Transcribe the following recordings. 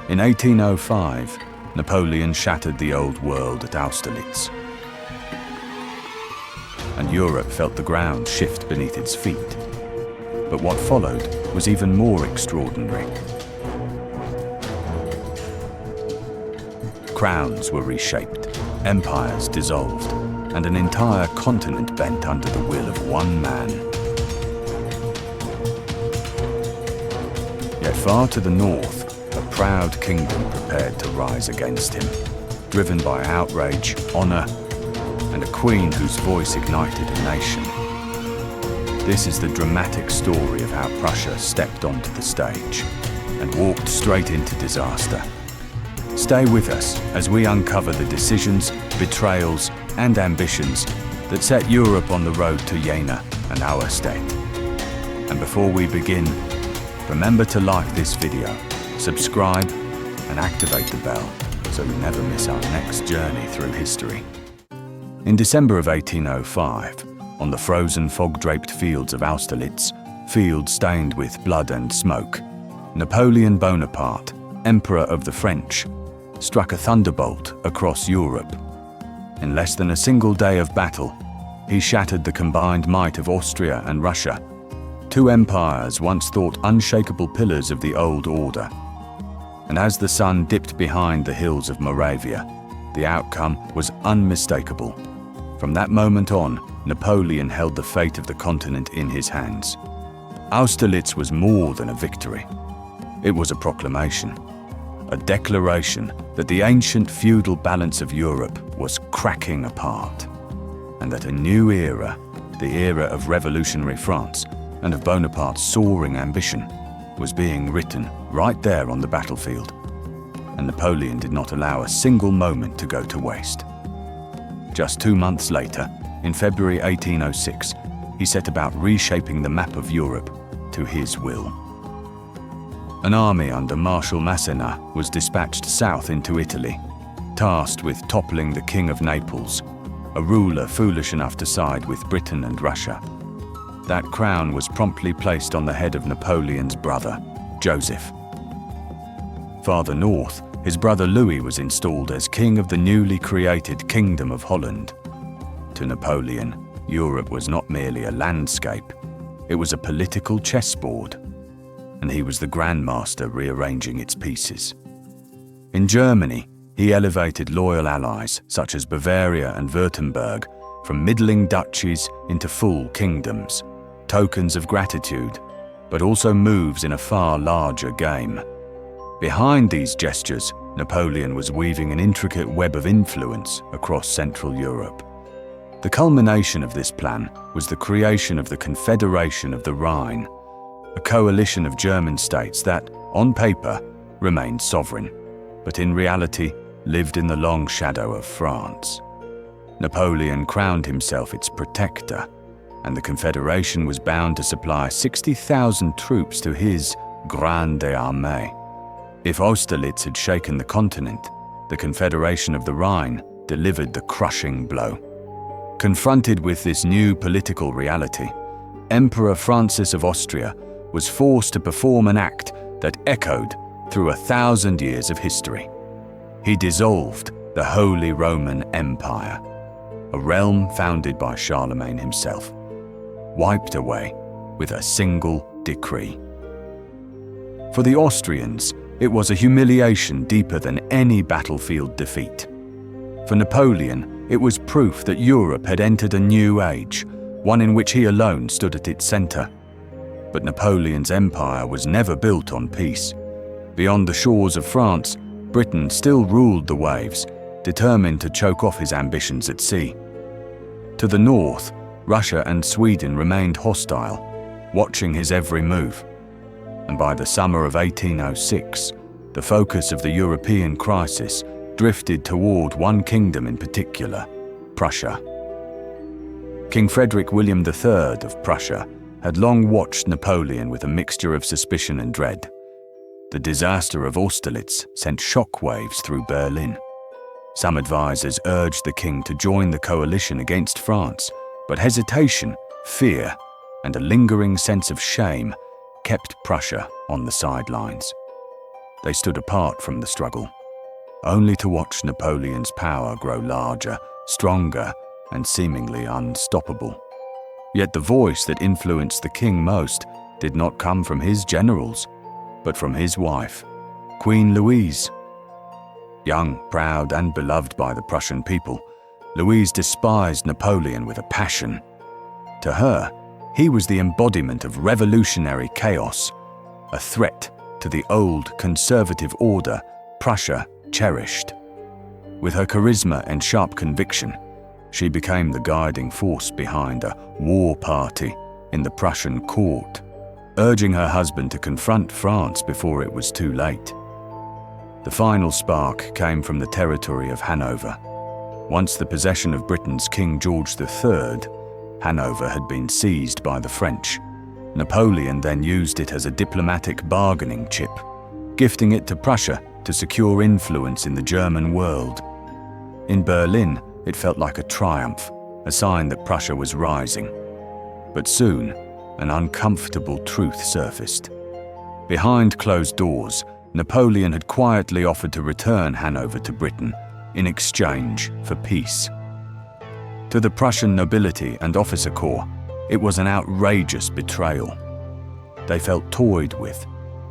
In 1805, Napoleon shattered the old world at Austerlitz, and Europe felt the ground shift beneath its feet. But what followed was even more extraordinary. Crowns were reshaped, empires dissolved, and an entire continent bent under the will of one man. Yet far to the north, a proud kingdom prepared to rise against him, driven by outrage, honor, and a queen whose voice ignited a nation. This is the dramatic story of how Prussia stepped onto the stage and walked straight into disaster. Stay with us as we uncover the decisions, betrayals, and ambitions that set Europe on the road to Jena and Auerstedt. And before we begin, remember to like this video, subscribe, and activate the bell so you never miss our next journey through history. In December of 1805, on the frozen fog-draped fields of Austerlitz, fields stained with blood and smoke, Napoleon Bonaparte, Emperor of the French, struck a thunderbolt across Europe. In less than a single day of battle, he shattered the combined might of Austria and Russia, two empires once thought unshakable pillars of the old order. And as the sun dipped behind the hills of Moravia, the outcome was unmistakable. From that moment on, Napoleon held the fate of the continent in his hands. Austerlitz was more than a victory. It was a proclamation, a declaration that the ancient feudal balance of Europe was cracking apart, and that a new era, the era of revolutionary France and of Bonaparte's soaring ambition, was being written right there on the battlefield. And Napoleon did not allow a single moment to go to waste. Just 2 months later, in February 1806, he set about reshaping the map of Europe to his will. An army under Marshal Massena was dispatched south into Italy, tasked with toppling the King of Naples, a ruler foolish enough to side with Britain and Russia. That crown was promptly placed on the head of Napoleon's brother, Joseph. Farther north, his brother Louis was installed as king of the newly created Kingdom of Holland. To Napoleon, Europe was not merely a landscape, it was a political chessboard, and he was the grandmaster rearranging its pieces. In Germany, he elevated loyal allies such as Bavaria and Württemberg from middling duchies into full kingdoms, tokens of gratitude, but also moves in a far larger game. Behind these gestures, Napoleon was weaving an intricate web of influence across Central Europe. The culmination of this plan was the creation of the Confederation of the Rhine, a coalition of German states that, on paper, remained sovereign, but in reality lived in the long shadow of France. Napoleon crowned himself its protector, and the Confederation was bound to supply 60,000 troops to his Grande Armée. If Austerlitz had shaken the continent, the Confederation of the Rhine delivered the crushing blow. Confronted with this new political reality, Emperor Francis of Austria was forced to perform an act that echoed through 1,000 years of history. He dissolved the Holy Roman Empire, a realm founded by Charlemagne himself, wiped away with a single decree. For the Austrians, it was a humiliation deeper than any battlefield defeat. For Napoleon, it was proof that Europe had entered a new age, one in which he alone stood at its center. But Napoleon's empire was never built on peace. Beyond the shores of France, Britain still ruled the waves, determined to choke off his ambitions at sea. To the north, Russia and Sweden remained hostile, watching his every move. And by the summer of 1806, the focus of the European crisis drifted toward one kingdom in particular, Prussia. King Frederick William III of Prussia had long watched Napoleon with a mixture of suspicion and dread. The disaster of Austerlitz sent shockwaves through Berlin. Some advisors urged the king to join the coalition against France, but hesitation, fear, and a lingering sense of shame kept Prussia on the sidelines. they stood apart from the struggle, only to watch Napoleon's power grow larger, stronger, and seemingly unstoppable. Yet the voice that influenced the king most did not come from his generals, but from his wife, Queen Louise. Young, proud, and beloved by the Prussian people, Louise despised Napoleon with a passion. To her, he was the embodiment of revolutionary chaos, a threat to the old conservative order Prussia cherished. With her charisma and sharp conviction, she became the guiding force behind a war party in the Prussian court, urging her husband to confront France before it was too late. The final spark came from the territory of Hanover. Once the possession of Britain's King George III, Hanover had been seized by the French. Napoleon then used it as a diplomatic bargaining chip, gifting it to Prussia to secure influence in the German world. In Berlin, it felt like a triumph, a sign that Prussia was rising. But soon, an uncomfortable truth surfaced. Behind closed doors, Napoleon had quietly offered to return Hanover to Britain in exchange for peace. To the Prussian nobility and officer corps, it was an outrageous betrayal. They felt toyed with,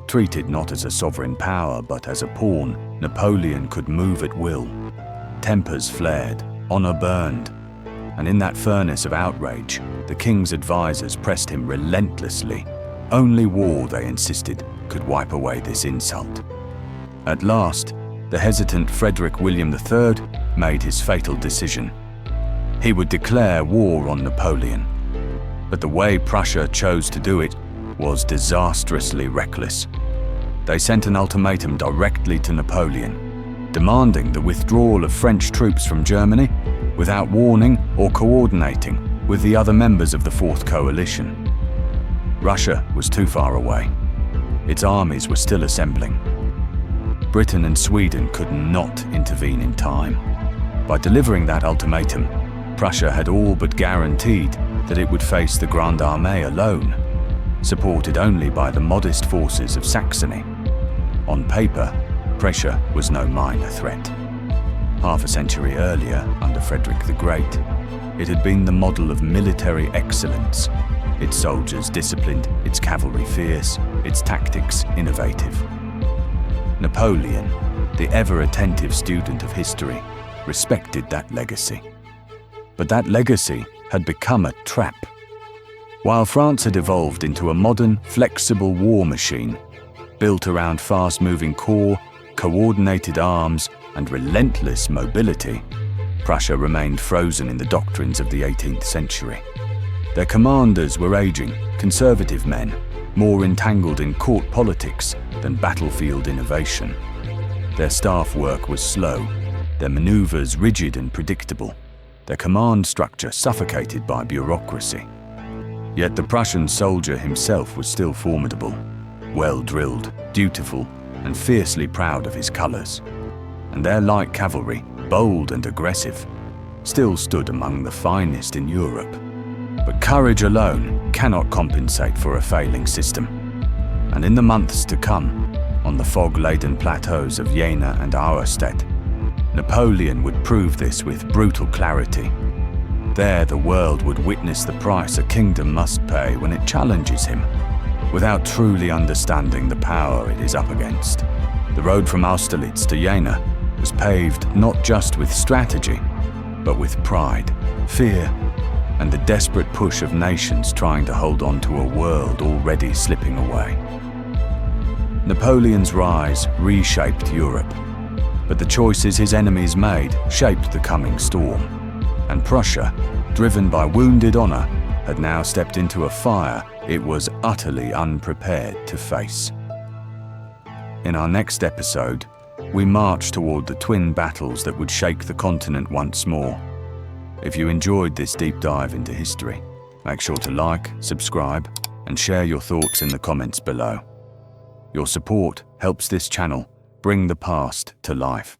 treated not as a sovereign power but as a pawn Napoleon could move at will. Tempers flared, honor burned, and in that furnace of outrage, the king's advisors pressed him relentlessly. Only war, they insisted, could wipe away this insult. At last, the hesitant Frederick William III made his fatal decision. He would declare war on Napoleon. But the way Prussia chose to do it was disastrously reckless. They sent an ultimatum directly to Napoleon, demanding the withdrawal of French troops from Germany without warning or coordinating with the other members of the Fourth Coalition. Russia was too far away. Its armies were still assembling. Britain and Sweden could not intervene in time. By delivering that ultimatum, Prussia had all but guaranteed that it would face the Grande Armée alone, supported only by the modest forces of Saxony. On paper, Prussia was no minor threat. Half a century earlier, under Frederick the Great, it had been the model of military excellence, its soldiers disciplined, its cavalry fierce, its tactics innovative. Napoleon, the ever-attentive student of history, respected that legacy. But that legacy had become a trap. While France had evolved into a modern, flexible war machine, built around fast-moving corps, coordinated arms, and relentless mobility, Prussia remained frozen in the doctrines of the 18th century. Their commanders were aging, conservative men, more entangled in court politics than battlefield innovation. Their staff work was slow, their maneuvers rigid and predictable, their command structure suffocated by bureaucracy. Yet the Prussian soldier himself was still formidable, well-drilled, dutiful, and fiercely proud of his colours. And their light cavalry, bold and aggressive, still stood among the finest in Europe. But courage alone cannot compensate for a failing system. And in the months to come, on the fog-laden plateaus of Jena and Auerstedt, Napoleon would prove this with brutal clarity. There the world would witness the price a kingdom must pay when it challenges him, without truly understanding the power it is up against. The road from Austerlitz to Jena was paved not just with strategy, but with pride, fear, and the desperate push of nations trying to hold on to a world already slipping away. Napoleon's rise reshaped Europe, but the choices his enemies made shaped the coming storm, and Prussia, driven by wounded honor, had now stepped into a fire it was utterly unprepared to face. In our next episode, we march toward the twin battles that would shake the continent once more. If you enjoyed this deep dive into history, make sure to like, subscribe, and share your thoughts in the comments below. Your support helps this channel bring the past to life.